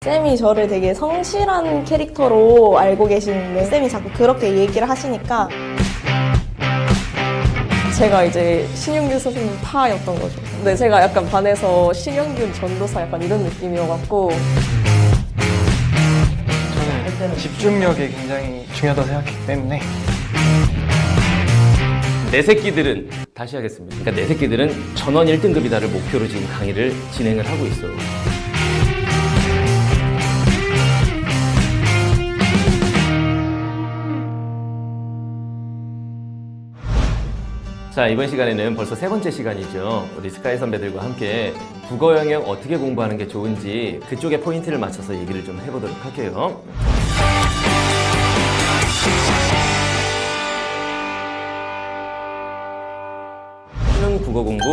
쌤이 저를 되게 성실한 캐릭터로 알고 계시는데 쌤이 자꾸 그렇게 얘기를 하시니까 제가 이제 신윤규 선생님 파였던 거죠. 근데 제가 약간 반에서 신윤규 전도사 약간 이런 느낌이어갖고 저는 집중력이 굉장히 중요하다고 생각했기 때문에 내 새끼들은 다시 하겠습니다. 그러니까 내 새끼들은 전원 1등급이다를 목표로 지금 강의를 진행을 하고 있어요. 자, 이번 시간에는 벌써 세 번째 시간이죠. 우리 스카이 선배들과 함께 국어 영역 어떻게 공부하는 게 좋은지 그쪽에 포인트를 맞춰서 얘기를 좀 해보도록 할게요. 수능 국어 공부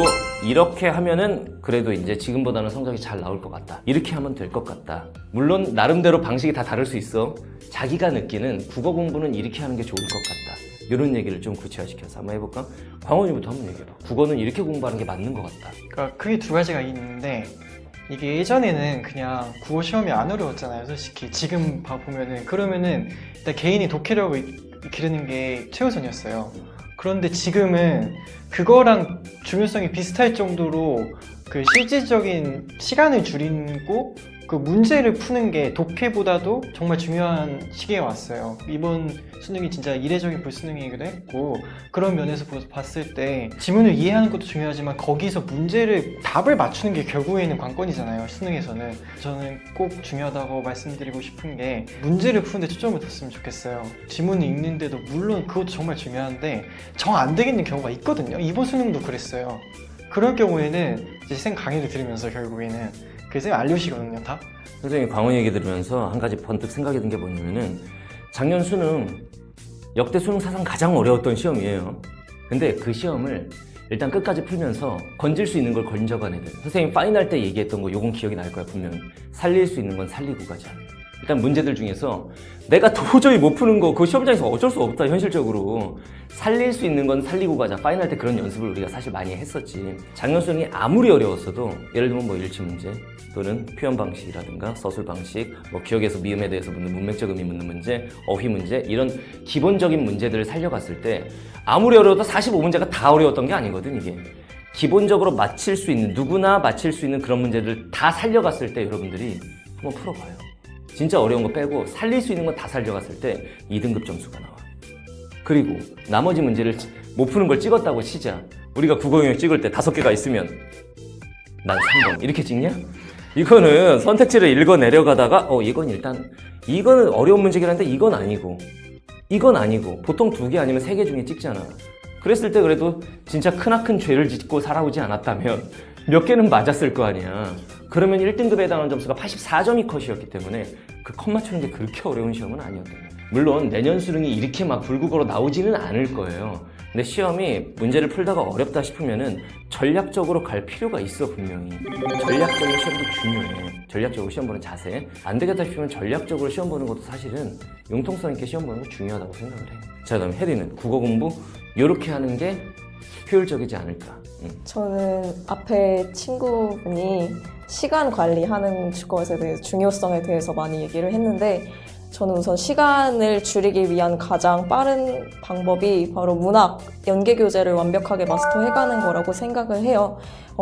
이렇게 하면은 그래도 이제 지금보다는 성적이 잘 나올 것 같다. 이렇게 하면 될 것 같다. 물론 나름대로 방식이 다 다를 수 있어. 자기가 느끼는 국어 공부는 이렇게 하는 게 좋을 것 같다. 이런 얘기를 좀 구체화시켜서 한번 해볼까? 광원이부터 한번 얘기해봐. 국어는 이렇게 공부하는 게 맞는 것 같다. 그러니까 크게 두 가지가 있는데 이게 예전에는 그냥 국어 시험이 안 어려웠잖아요. 솔직히 지금 보면은 그러면은 일단 개인이 독해력을 기르는 게 최우선이었어요. 그런데 지금은 그거랑 중요성이 비슷할 정도로 그 실질적인 시간을 줄이고 그 문제를 푸는 게 독해보다도 정말 중요한 시기에 왔어요. 이번 수능이 진짜 이례적인 불수능이기도 했고 그런 면에서 봤을 때 지문을 이해하는 것도 중요하지만 거기서 문제를 답을 맞추는 게 결국에는 관건이잖아요. 수능에서는. 저는 꼭 중요하다고 말씀드리고 싶은 게 문제를 푸는데 초점을 뒀으면 좋겠어요. 지문을 읽는데도 물론 그것도 정말 중요한데 정 안 되겠는 경우가 있거든요. 이번 수능도 그랬어요. 그럴 경우에는 이제 생 강의를 들으면서 결국에는 그래서 알려주시거든요, 다. 선생님 광원 얘기 들으면서 한 가지 번뜩 생각이 든 게 뭐냐면은 작년 수능 역대 수능 사상 가장 어려웠던 시험이에요. 근데 그 시험을 일단 끝까지 풀면서 건질 수 있는 걸 건져간 애들. 선생님 파이널 때 얘기했던 거 요건 기억이 날 거야 분명히. 살릴 수 있는 건 살리고 가자. 일단 문제들 중에서 내가 도저히 못 푸는 거 그거 시험장에서 어쩔 수 없다 현실적으로. 살릴 수 있는 건 살리고 가자. 파이널 때 그런 연습을 우리가 사실 많이 했었지. 작년 수능이 아무리 어려웠어도 예를 들면 뭐 일치 문제 또는 표현 방식이라든가 서술 방식, 뭐 기억에서 미음에 대해서 묻는 문맥적 의미 묻는 문제, 어휘 문제 이런 기본적인 문제들을 살려갔을 때 아무리 어려워도 45문제가 다 어려웠던 게 아니거든 이게. 기본적으로 맞힐 수 있는 누구나 맞힐 수 있는 그런 문제들 다 살려갔을 때 여러분들이 한번 풀어봐요. 진짜 어려운 거 빼고 살릴 수 있는 건 다 살려갔을 때 2등급 점수가 나와. 그리고 나머지 문제를 못 푸는 걸 찍었다고 치자. 우리가 국어 영역 찍을 때 5개가 있으면 난 3번 이렇게 찍냐? 이거는 선택지를 읽어 내려가다가 이거는 어려운 문제긴 한데 이건 아니고 보통 2개 아니면 3개 중에 찍잖아. 그랬을 때 그래도 진짜 크나큰 죄를 짓고 살아오지 않았다면 몇 개는 맞았을 거 아니야. 그러면 1등급에 해당하는 점수가 84점이 컷이었기 때문에 그 컷 맞추는 게 그렇게 어려운 시험은 아니었던 거예요. 물론 내년 수능이 이렇게 막 불국어로 나오지는 않을 거예요. 근데 시험이 문제를 풀다가 어렵다 싶으면은 전략적으로 갈 필요가 있어 분명히. 전략적인 시험도 중요해. 전략적으로 시험 보는 자세. 안 되겠다 싶으면 전략적으로 시험 보는 것도 사실은 융통성 있게 시험 보는 거 중요하다고 생각을 해. 자, 그다음 혜리는 국어 공부 이렇게 하는 게 효율적이지 않을까. 저는 앞에 친구분이 시간 관리하는 것에 대해서 중요성에 대해서 많이 얘기를 했는데 저는 우선 시간을 줄이기 위한 가장 빠른 방법이 바로 문학, 연계교재를 완벽하게 마스터해가는 거라고 생각을 해요.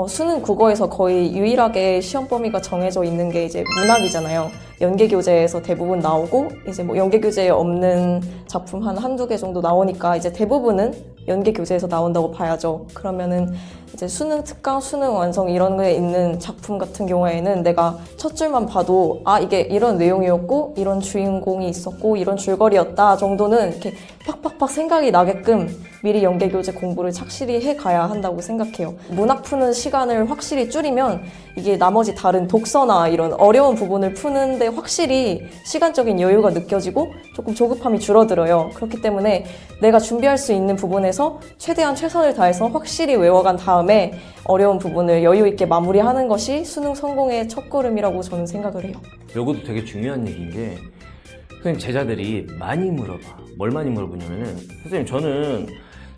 수능 국어에서 거의 유일하게 시험 범위가 정해져 있는 게 이제 문학이잖아요. 연계교재에서 대부분 나오고 이제 뭐 연계교재에 없는 작품 한두 개 정도 나오니까 이제 대부분은 연계교재에서 나온다고 봐야죠. 그러면은 이제 수능 특강, 수능 완성 이런 거에 있는 작품 같은 경우에는 내가 첫 줄만 봐도 이게 이런 내용이었고 이런 주인공이 있었고 이런 줄거리였다 정도는 이렇게 팍팍팍 생각이 나게끔 미리 연계교재 공부를 착실히 해가야 한다고 생각해요. 문학 푸는 시간을 확실히 줄이면 이게 나머지 다른 독서나 이런 어려운 부분을 푸는데 확실히 시간적인 여유가 느껴지고 조금 조급함이 줄어들어요. 그렇기 때문에 내가 준비할 수 있는 부분에서 최대한 최선을 다해서 확실히 외워간 다음에 어려운 부분을 여유 있게 마무리하는 것이 수능 성공의 첫걸음이라고 저는 생각을 해요. 요것도 되게 중요한 얘기인 게 선생님 제자들이 많이 물어봐. 뭘 많이 물어보냐면은 선생님 저는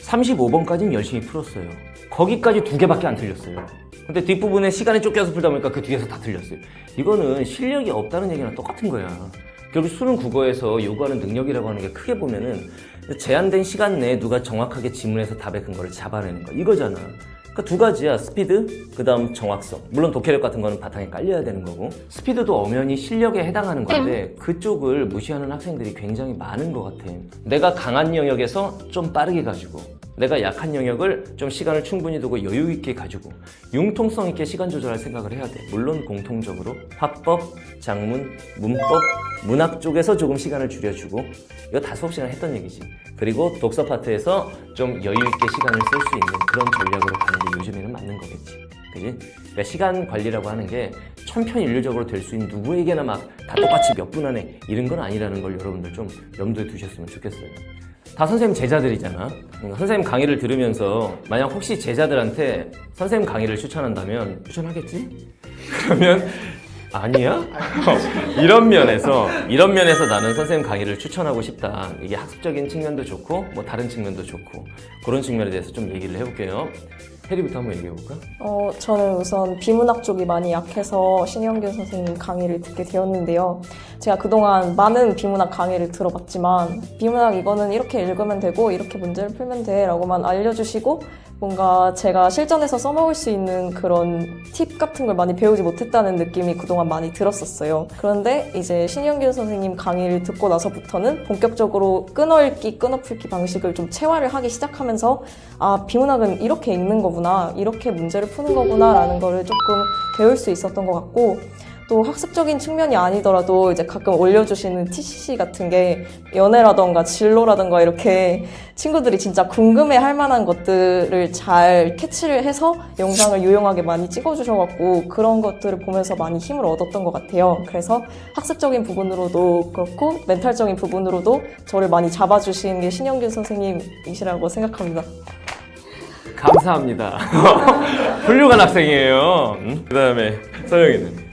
35번까지는 열심히 풀었어요. 거기까지 2개밖에 안 틀렸어요. 근데 뒷부분에 시간이 쫓겨서 풀다 보니까 그 뒤에서 다 틀렸어요. 이거는 실력이 없다는 얘기랑 똑같은 거야. 결국 수능 국어에서 요구하는 능력이라고 하는 게 크게 보면은 제한된 시간 내에 누가 정확하게 지문에서 답의 근거를 잡아내는 거 이거잖아. 그러니까 두 가지야. 스피드, 그 다음 정확성. 물론 독해력 같은 거는 바탕에 깔려야 되는 거고, 스피드도 엄연히 실력에 해당하는 건데 그쪽을 무시하는 학생들이 굉장히 많은 것 같아. 내가 강한 영역에서 좀 빠르게 가지고, 내가 약한 영역을 좀 시간을 충분히 두고 여유 있게 가지고 융통성 있게 시간 조절할 생각을 해야 돼. 물론 공통적으로 화법, 장문, 문법, 문학 쪽에서 조금 시간을 줄여주고, 이거 다 수업 시간에 했던 얘기지. 그리고 독서 파트에서 좀 여유 있게 시간을 쓸 수 있는 그런 전략으로 가는 게 요즘에는 맞는 거겠지. 그지? 그러니까 시간 관리라고 하는 게 천편일률적으로 될 수 있는 누구에게나 막 다 똑같이 몇 분 안에 이런 건 아니라는 걸 여러분들 좀 염두에 두셨으면 좋겠어요. 다 선생님 제자들이잖아. 선생님 강의를 들으면서 만약 혹시 제자들한테 선생님 강의를 추천한다면 추천하겠지? 그러면 아니야? 이런 면에서 나는 선생님 강의를 추천하고 싶다. 이게 학습적인 측면도 좋고 뭐 다른 측면도 좋고 그런 측면에 대해서 좀 얘기를 해볼게요. 혜리부터 한번 얘기해볼까? 저는 우선 비문학 쪽이 많이 약해서 신영균 선생님 강의를 듣게 되었는데요. 제가 그동안 많은 비문학 강의를 들어봤지만 비문학 이거는 이렇게 읽으면 되고 이렇게 문제를 풀면 돼 라고만 알려주시고 뭔가 제가 실전에서 써먹을 수 있는 그런 팁 같은 걸 많이 배우지 못했다는 느낌이 그동안 많이 들었었어요. 그런데 이제 신영균 선생님 강의를 듣고 나서부터는 본격적으로 끊어읽기, 끊어풀기 방식을 좀 체화를 하기 시작하면서 아, 비문학은 이렇게 읽는 거구나, 이렇게 문제를 푸는 거구나 라는 거를 조금 배울 수 있었던 것 같고, 또 학습적인 측면이 아니더라도 이제 가끔 올려주시는 TCC 같은 게 연애라던가 진로라던가 이렇게 친구들이 진짜 궁금해할 만한 것들을 잘 캐치를 해서 영상을 유용하게 많이 찍어주셔갖고 그런 것들을 보면서 많이 힘을 얻었던 것 같아요. 그래서 학습적인 부분으로도 그렇고 멘탈적인 부분으로도 저를 많이 잡아주신 게 신영균 선생님이시라고 생각합니다. 감사합니다. 훌륭한 학생이에요. 그 다음에 서영이는?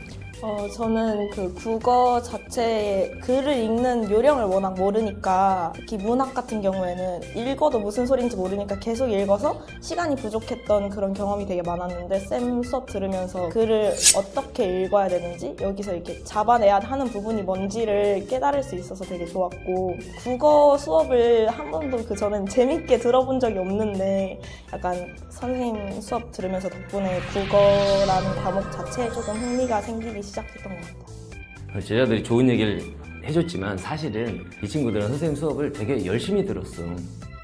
저는 그 국어 자체의 글을 읽는 요령을 워낙 모르니까, 특히 문학 같은 경우에는 읽어도 무슨 소리인지 모르니까 계속 읽어서 시간이 부족했던 그런 경험이 되게 많았는데, 쌤 수업 들으면서 글을 어떻게 읽어야 되는지 여기서 이렇게 잡아내야 하는 부분이 뭔지를 깨달을 수 있어서 되게 좋았고, 국어 수업을 한 번도 그 전엔 재밌게 들어본 적이 없는데 약간 선생님 수업 들으면서 덕분에 국어라는 과목 자체에 조금 흥미가 생기기 시작했던 것 같아요. 제자들이 좋은 얘기를 해줬지만 사실은 이 친구들은 선생님 수업을 되게 열심히 들었어.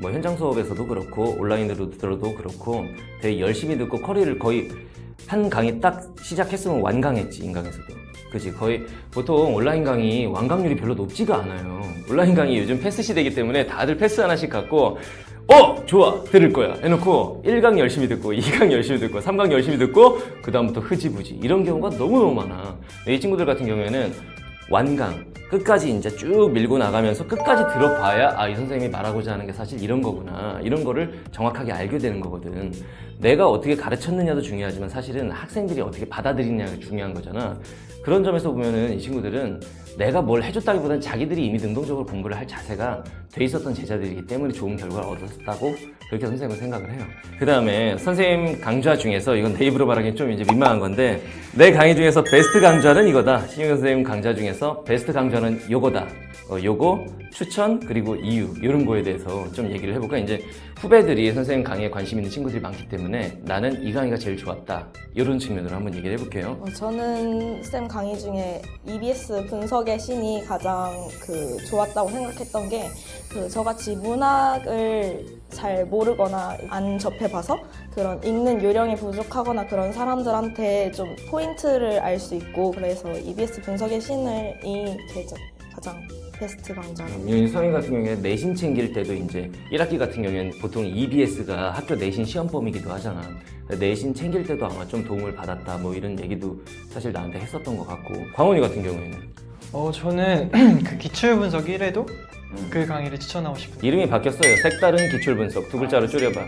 뭐 현장 수업에서도 그렇고 온라인으로 들어도 그렇고 되게 열심히 듣고 커리를 거의 한 강의 딱 시작했으면 완강했지. 인강에서도. 그치? 거의 보통 온라인 강의 완강률이 별로 높지가 않아요. 온라인 강의 요즘 패스 시대이기 때문에 다들 패스 하나씩 갖고 좋아 들을 거야 해놓고 1강 열심히 듣고 2강 열심히 듣고 3강 열심히 듣고 그 다음부터 흐지부지 이런 경우가 너무너무 많아. 이 친구들 같은 경우에는 완강 끝까지 이제 쭉 밀고 나가면서 끝까지 들어봐야 이 선생님이 말하고자 하는 게 사실 이런 거구나, 이런 거를 정확하게 알게 되는 거거든. 내가 어떻게 가르쳤느냐도 중요하지만 사실은 학생들이 어떻게 받아들이냐가 중요한 거잖아. 그런 점에서 보면은 이 친구들은 내가 뭘 해줬다기보다는 자기들이 이미 능동적으로 공부를 할 자세가 돼 있었던 제자들이기 때문에 좋은 결과를 얻었다고 그렇게 선생님은 생각을 해요. 그 다음에 선생님 강좌 중에서, 이건 내 입으로 말하기엔 좀 이제 민망한 건데, 내 강의 중에서 베스트 강좌는 이거다. 신영균 선생님 강좌 중에서 베스트 강좌는 요거다. 요거, 추천, 그리고 이유, 이런 거에 대해서 좀 얘기를 해볼까? 이제 후배들이 선생님 강의에 관심 있는 친구들이 많기 때문에 나는 이 강의가 제일 좋았다. 이런 측면으로 한번 얘기를 해볼게요. 저는 쌤 강의 중에 EBS 분석의 신이 가장 좋았다고 생각했던 게, 저같이 문학을 잘 모르거나 안 접해봐서 그런 읽는 요령이 부족하거나 그런 사람들한테 좀 포인트를 알 수 있고, 그래서 EBS 분석의 신이 가장 베스트 강좌. 서영 같은 경우에 내신 챙길 때도 이제 1학기 같은 경우에는 보통 EBS가 학교 내신 시험 범위기도 하잖아. 내신 챙길 때도 아마 좀 도움을 받았다 뭐 이런 얘기도 사실 나한테 했었던 것 같고. 광원이 같은 경우에는? 저는 그 기출분석 1회도 그 강의를 추천하고 싶어요. 이름이 바뀌었어요. 색다른 기출분석. 두 글자로 줄여봐.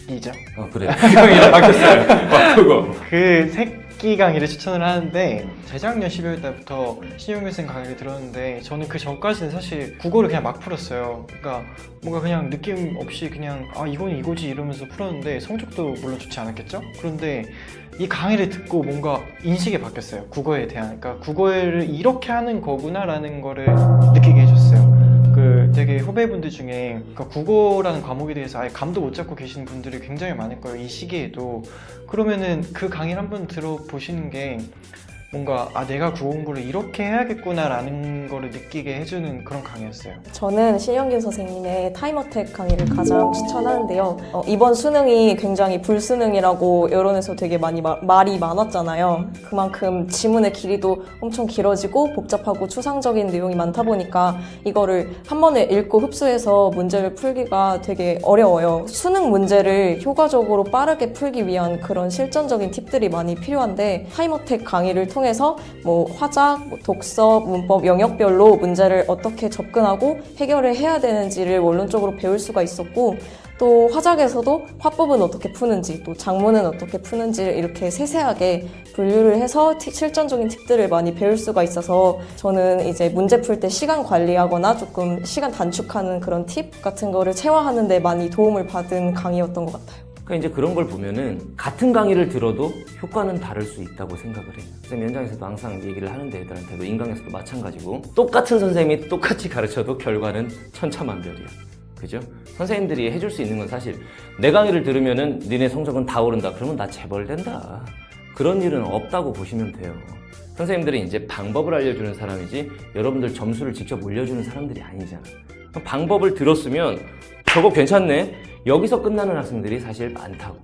색이죠. 그래. 이름 바뀌었어요. 바꾸고. 그 색이 악기 강의를 추천을 하는데 재작년 12월 달부터 신용규 쌤 강의를 들었는데 저는 그 전까지는 사실 국어를 그냥 막 풀었어요. 그러니까 뭔가 그냥 느낌 없이 그냥 아 이건 이거지 이러면서 풀었는데 성적도 물론 좋지 않았겠죠? 그런데 이 강의를 듣고 뭔가 인식이 바뀌었어요. 국어에 대한. 그러니까 국어를 이렇게 하는 거구나라는 거를 느끼게 해줬어요. 그 되게 후배분들 중에 그러니까 국어라는 과목에 대해서 아예 감도 못 잡고 계시는 분들이 굉장히 많을 거예요. 이 시기에도. 그러면은 그 강의를 한번 들어보시는 게 뭔가 아 내가 국어 공부를 이렇게 해야겠구나라는 거를 느끼게 해주는 그런 강의였어요. 저는 신영균 선생님의 타임어택 강의를 가장 추천하는데요. 이번 수능이 굉장히 불수능이라고 여론에서 되게 많이 말이 많았잖아요. 그만큼 지문의 길이도 엄청 길어지고 복잡하고 추상적인 내용이 많다 보니까 이거를 한 번에 읽고 흡수해서 문제를 풀기가 되게 어려워요. 수능 문제를 효과적으로 빠르게 풀기 위한 그런 실전적인 팁들이 많이 필요한데 타임어택 강의를 통해서 뭐 화작, 독서, 문법 영역별로 문제를 어떻게 접근하고 해결을 해야 되는지를 원론적으로 배울 수가 있었고 또 화작에서도 화법은 어떻게 푸는지 또 작문은 어떻게 푸는지를 이렇게 세세하게 분류를 해서 실전적인 팁들을 많이 배울 수가 있어서 저는 이제 문제 풀 때 시간 관리하거나 조금 시간 단축하는 그런 팁 같은 거를 체화하는 데 많이 도움을 받은 강의였던 것 같아요. 그러니까 이제 그런 걸 보면은 같은 강의를 들어도 효과는 다를 수 있다고 생각을 해요. 선생님 현장에서도 항상 얘기를 하는데 애들한테도 인강에서도 마찬가지고 똑같은 선생님이 똑같이 가르쳐도 결과는 천차만별이야. 그죠? 선생님들이 해줄 수 있는 건 사실 내 강의를 들으면은 니네 성적은 다 오른다. 그러면 나 재벌된다. 그런 일은 없다고 보시면 돼요. 선생님들이 이제 방법을 알려주는 사람이지 여러분들 점수를 직접 올려주는 사람들이 아니잖아. 방법을 들었으면 저거 괜찮네? 여기서 끝나는 학생들이 사실 많다고.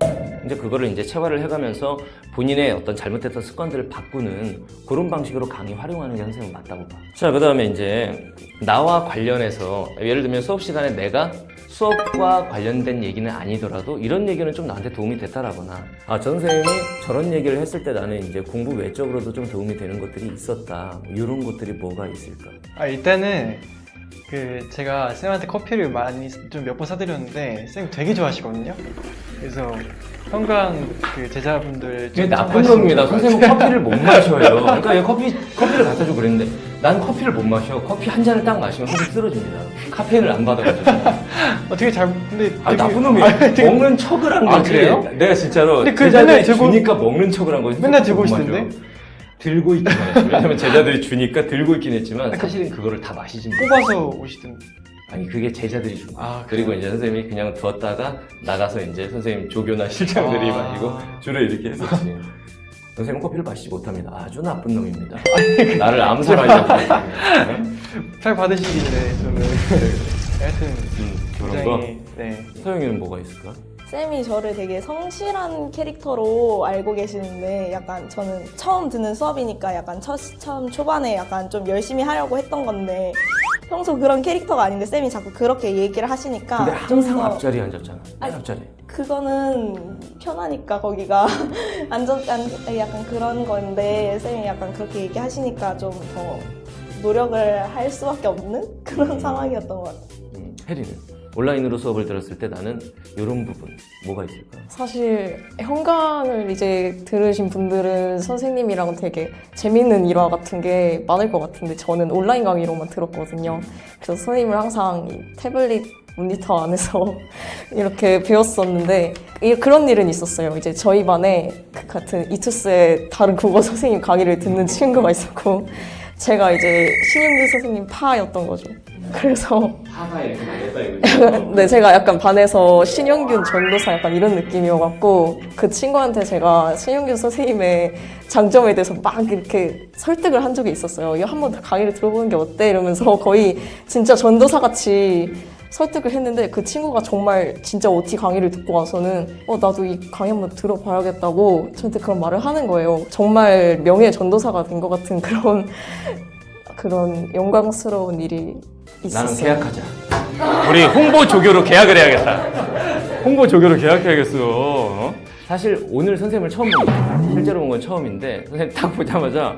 이제 그거를 이제 체화를 해가면서 본인의 어떤 잘못됐던 습관들을 바꾸는 그런 방식으로 강의 활용하는 게 선생님 맞다고 봐. 자, 그 다음에 이제 나와 관련해서 예를 들면 수업 시간에 내가 수업과 관련된 얘기는 아니더라도 이런 얘기는 좀 나한테 도움이 됐다라거나 아, 전 선생님이 저런 얘기를 했을 때 나는 이제 공부 외적으로도 좀 도움이 되는 것들이 있었다. 이런 것들이 뭐가 있을까? 아 일단은 그 제가 쌤한테 커피를 많이 좀 몇 번 사드렸는데 쌤 되게 좋아하시거든요. 그래서 현관 그 제자분들 그게 나쁜 놈입니다. 선생님은 커피를 못 마셔요. 그러니까 얘 커피를 갖다 주고 그랬는데 난 커피를 못 마셔. 커피 한 잔을 딱 마시면 선생님 쓰러집니다. 카페인을 안 받아가지고. 어떻게 잘 근데 아, 되게- 나쁜 놈이야. 되게- 먹는 척을 한 아, 거지. 그래요? 내가 진짜로 근데 그 제자들이 맨날 들고- 주니까 먹는 척을 한 거지. 맨날 들고 못 오시던데? 마셔. 들고 있긴 했죠. 왜냐면 제자들이 주니까 들고 있긴 했지만 사실은 그거를 다 마시진 못해. 뽑아서 오시던데. 아니 그게 제자들이 준 거야. 아, 그리고 그래요? 이제 선생님이 그냥 두었다가 나가서 이제 선생님 조교나 실장들이 아. 마시고 주로 이렇게 했었지. 선생님은 커피를 마시지 못합니다. 아주 나쁜 놈입니다. 나를 암살하려고 했거든요. 잘 받으시길래 저는 하여튼 그런 거. 굉장히 네. 서영이는 뭐가 있을까? 쌤이 저를 되게 성실한 캐릭터로 알고 계시는데 약간 저는 처음 듣는 수업이니까 약간 처음 초반에 약간 좀 열심히 하려고 했던 건데 평소 그런 캐릭터가 아닌데 쌤이 자꾸 그렇게 얘기를 하시니까 근데 좀 항상 더 앞자리에 앉았잖아. 맨 아니, 앞자리. 그거는 편하니까 거기가 약간 그런 건데 쌤이 약간 그렇게 얘기하시니까 좀 더 노력을 할 수밖에 없는 그런 상황이었던 것 같아요. 혜리는? 온라인으로 수업을 들었을 때 나는 이런 부분 뭐가 있을까? 사실 현강을 이제 들으신 분들은 선생님이랑 되게 재밌는 일화 같은 게 많을 것 같은데 저는 온라인 강의로만 들었거든요. 그래서 선생님을 항상 이 태블릿 모니터 안에서 이렇게 배웠었는데 그런 일은 있었어요. 이제 저희 반에 그 같은 이투스의 다른 국어 선생님 강의를 듣는 친구가 있었고 제가 이제 신윤규 선생님 파였던 거죠. 그래서 화가 이렇게 나겠다 이거죠? 네, 제가 약간 반에서 신영균 전도사 약간 이런 느낌이어갖고 그 친구한테 제가 신영균 선생님의 장점에 대해서 막 이렇게 설득을 한 적이 있었어요. 이거 한번 강의를 들어보는 게 어때? 이러면서 거의 진짜 전도사 같이 설득을 했는데 그 친구가 정말 진짜 OT 강의를 듣고 와서는 나도 이 강의 한번 들어봐야겠다고 저한테 그런 말을 하는 거예요. 정말 명예의 전도사가 된 것 같은 그런 영광스러운 일이 있었어요. 나는 계약하자. 우리 홍보 조교로 계약을 해야겠다. 홍보 조교로 계약해야겠어. 어? 사실 오늘 선생님을 처음 본 거야. 실제로 본 건 처음인데 선생님 딱 보자마자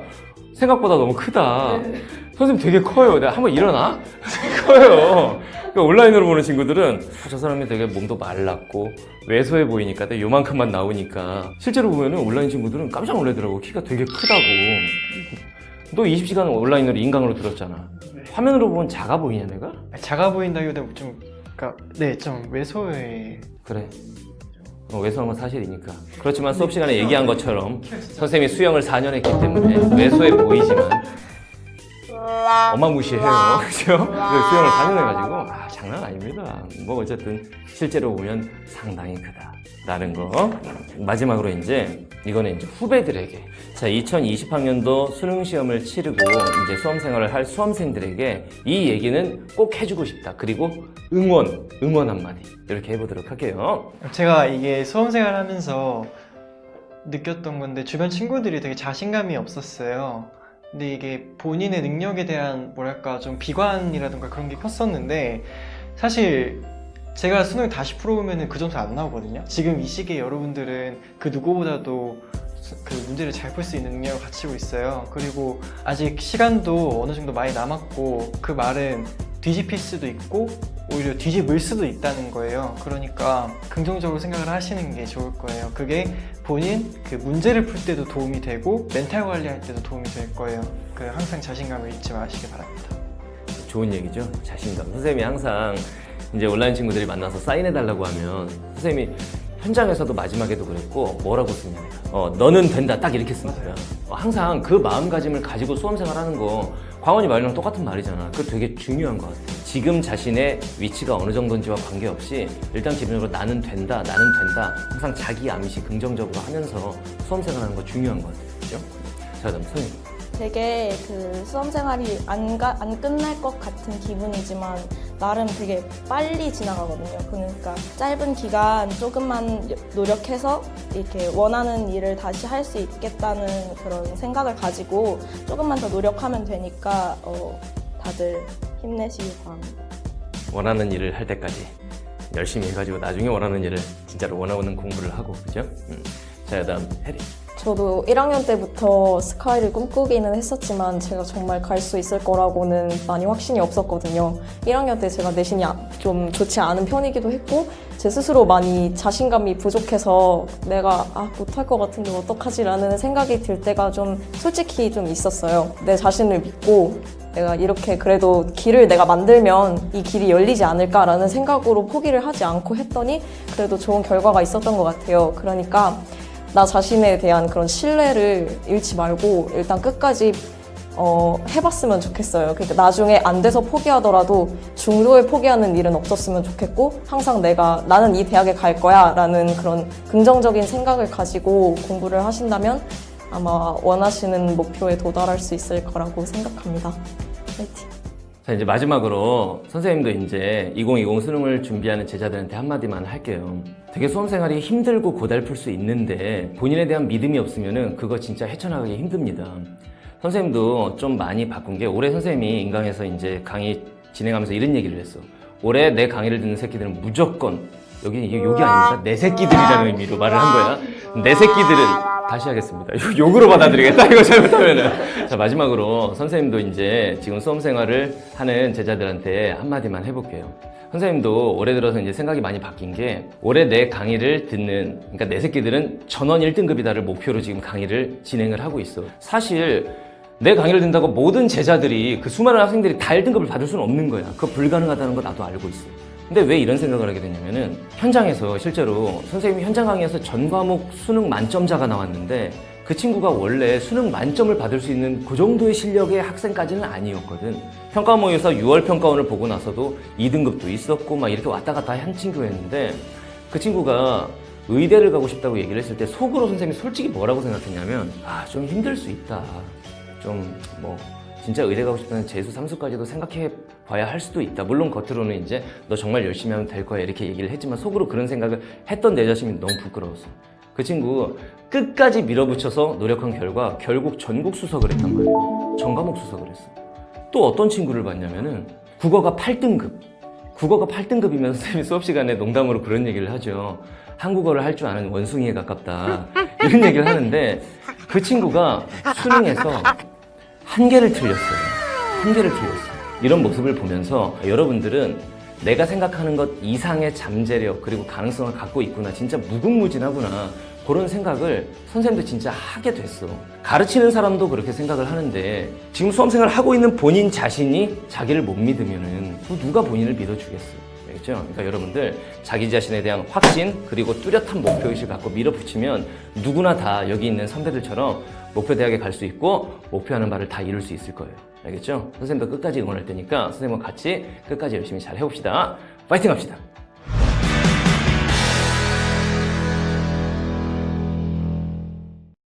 생각보다 너무 크다. 선생님 되게 커요. 내가 한번 일어나? 커요. 그러니까 온라인으로 보는 친구들은 저 사람이 되게 몸도 말랐고 왜소해 보이니까 요만큼만 나오니까 실제로 보면은 온라인 친구들은 깜짝 놀라더라고. 키가 되게 크다고. 너 20시간 온라인으로 인강으로 들었잖아. 화면으로 보면 작아 보이냐 내가? 작아 보인다기보다 좀, 그러니까 네, 좀 왜소해. 그래. 왜소한 건 사실이니까. 그렇지만 수업 시간에 얘기한 것처럼 선생님이 수영을 4년 했기 때문에 왜소해 보이지만 어마무시해요. 그죠? 수영을 4년 해가지고 장난 아닙니다. 뭐 어쨌든 실제로 보면 상당히 크다라는 거. 마지막으로 이거는 후배들에게, 자 2020학년도 수능 시험을 치르고 이제 수험 생활을 할 수험생들에게 이 얘기는 꼭 해주고 싶다. 그리고 응원 한마디 이렇게 해보도록 할게요. 제가 이게 수험생활 하면서 느꼈던 건데 주변 친구들이 되게 자신감이 없었어요. 근데 이게 본인의 능력에 대한 뭐랄까 좀 비관이라든가 그런 게 컸었는데 사실 제가 수능 다시 풀어보면 그 점수 안 나오거든요. 지금 이 시기에 여러분들은 그 누구보다도 그 문제를 잘 풀 수 있는 능력을 갖추고 있어요. 그리고 아직 시간도 어느 정도 많이 남았고 그 말은 뒤집힐 수도 있고 오히려 뒤집을 수도 있다는 거예요. 그러니까 긍정적으로 생각을 하시는 게 좋을 거예요. 그게 본인 그 문제를 풀 때도 도움이 되고 멘탈 관리할 때도 도움이 될 거예요. 그 항상 자신감을 잃지 마시기 바랍니다. 좋은 얘기죠. 자신감. 선생님이 항상 이제 온라인 친구들이 만나서 사인해달라고 하면 선생님이 현장에서도 마지막에도 그랬고 뭐라고 쓰냐 너는 된다 딱 이렇게 씁니다. 항상 그 마음가짐을 가지고 수험생활하는 거 광원이 말이랑 똑같은 말이잖아. 그거 되게 중요한 것 같아. 지금 자신의 위치가 어느 정도인지와 관계없이 일단 기본적으로 나는 된다 항상 자기 암시 긍정적으로 하면서 수험생활하는 거 중요한 것 같아요. 그죠? 자 그다음 선생님. 되게 그 수험 생활이 안 끝날 것 같은 기분이지만 나름 되게 빨리 지나가거든요. 그러니까 짧은 기간 조금만 노력해서 이렇게 원하는 일을 다시 할 수 있겠다는 그런 생각을 가지고 조금만 더 노력하면 되니까 다들 힘내시기 바랍니다. 원하는 일을 할 때까지 열심히 해가지고 나중에 원하는 일을 진짜로 원하는 공부를 하고 그죠? 자 그다음 혜리. 저도 1학년 때부터 스카이를 꿈꾸기는 했었지만 제가 정말 갈 수 있을 거라고는 많이 확신이 없었거든요. 1학년 때 제가 내신이 좀 좋지 않은 편이기도 했고 제 스스로 많이 자신감이 부족해서 내가 못할 것 같은데 어떡하지라는 생각이 들 때가 좀 솔직히 좀 있었어요. 내 자신을 믿고 내가 이렇게 그래도 길을 내가 만들면 이 길이 열리지 않을까라는 생각으로 포기를 하지 않고 했더니 그래도 좋은 결과가 있었던 것 같아요. 그러니까 나 자신에 대한 그런 신뢰를 잃지 말고 일단 끝까지 해봤으면 좋겠어요. 그러니까 나중에 안 돼서 포기하더라도 중도에 포기하는 일은 없었으면 좋겠고 항상 나는 이 대학에 갈 거야 라는 그런 긍정적인 생각을 가지고 공부를 하신다면 아마 원하시는 목표에 도달할 수 있을 거라고 생각합니다. 화이팅! 자 이제 마지막으로 선생님도 이제 2020 수능을 준비하는 제자들한테 한마디만 할게요. 되게 수험생활이 힘들고 고달플 수 있는데 본인에 대한 믿음이 없으면은 그거 진짜 헤쳐나가기 힘듭니다. 선생님도 좀 많이 바꾼 게 올해 선생님이 인강에서 이제 강의 진행하면서 이런 얘기를 했어. 올해 내 강의를 듣는 새끼들은 무조건 여기 이게 욕이 아닙니다. 내 새끼들이라는 의미로 말을 한 거야. 내 새끼들은 다시 하겠습니다. 욕으로 받아들이겠다. 이거 잘못하면은. 자 마지막으로 선생님도 이제 지금 수험 생활을 하는 제자들한테 한마디만 해볼게요. 선생님도 올해 들어서 이제 생각이 많이 바뀐 게 올해 내 강의를 듣는 그러니까 내 새끼들은 전원 1등급이다를 목표로 지금 강의를 진행을 하고 있어. 사실 내 강의를 듣는다고 모든 제자들이 그 수많은 학생들이 다 1등급을 받을 수는 없는 거야. 그거 불가능하다는 거 나도 알고 있어. 근데 왜 이런 생각을 하게 됐냐면은 현장에서 실제로 선생님이 현장 강의에서 전 과목 수능 만점자가 나왔는데 그 친구가 원래 수능 만점을 받을 수 있는 그 정도의 실력의 학생까지는 아니었거든. 평가 모의고사 6월 평가원을 보고 나서도 2등급도 있었고 막 이렇게 왔다 갔다 한 친구였는데 그 친구가 의대를 가고 싶다고 얘기를 했을 때 속으로 선생님이 솔직히 뭐라고 생각했냐면 좀 힘들 수 있다. 좀 뭐 진짜 의대 가고 싶다는 재수, 삼수까지도 생각해 봐야 할 수도 있다. 물론 겉으로는 이제 너 정말 열심히 하면 될 거야 이렇게 얘기를 했지만 속으로 그런 생각을 했던 내 자신이 너무 부끄러웠어. 그 친구 끝까지 밀어붙여서 노력한 결과 결국 전국 수석을 했단 말이에요. 전과목 수석을 했어. 또 어떤 친구를 봤냐면은 국어가 8등급. 국어가 8등급이면 선생님이 수업 시간에 농담으로 그런 얘기를 하죠. 한국어를 할 줄 아는 원숭이에 가깝다. 이런 얘기를 하는데 그 친구가 수능에서 한계를 틀렸어요. 한계를 틀렸어요. 이런 모습을 보면서 여러분들은 내가 생각하는 것 이상의 잠재력 그리고 가능성을 갖고 있구나. 진짜 무궁무진하구나. 그런 생각을 선생님도 진짜 하게 됐어. 가르치는 사람도 그렇게 생각을 하는데 지금 수험생활을 하고 있는 본인 자신이 자기를 못 믿으면은 누가 본인을 믿어주겠어요. 알겠죠? 그러니까 여러분들 자기 자신에 대한 확신 그리고 뚜렷한 목표의식을 갖고 밀어붙이면 누구나 다 여기 있는 선배들처럼 목표 대학에 갈 수 있고 목표하는 바를 다 이룰 수 있을 거예요. 알겠죠? 선생님도 끝까지 응원할 테니까 선생님과 같이 끝까지 열심히 잘 해봅시다. 파이팅 합시다.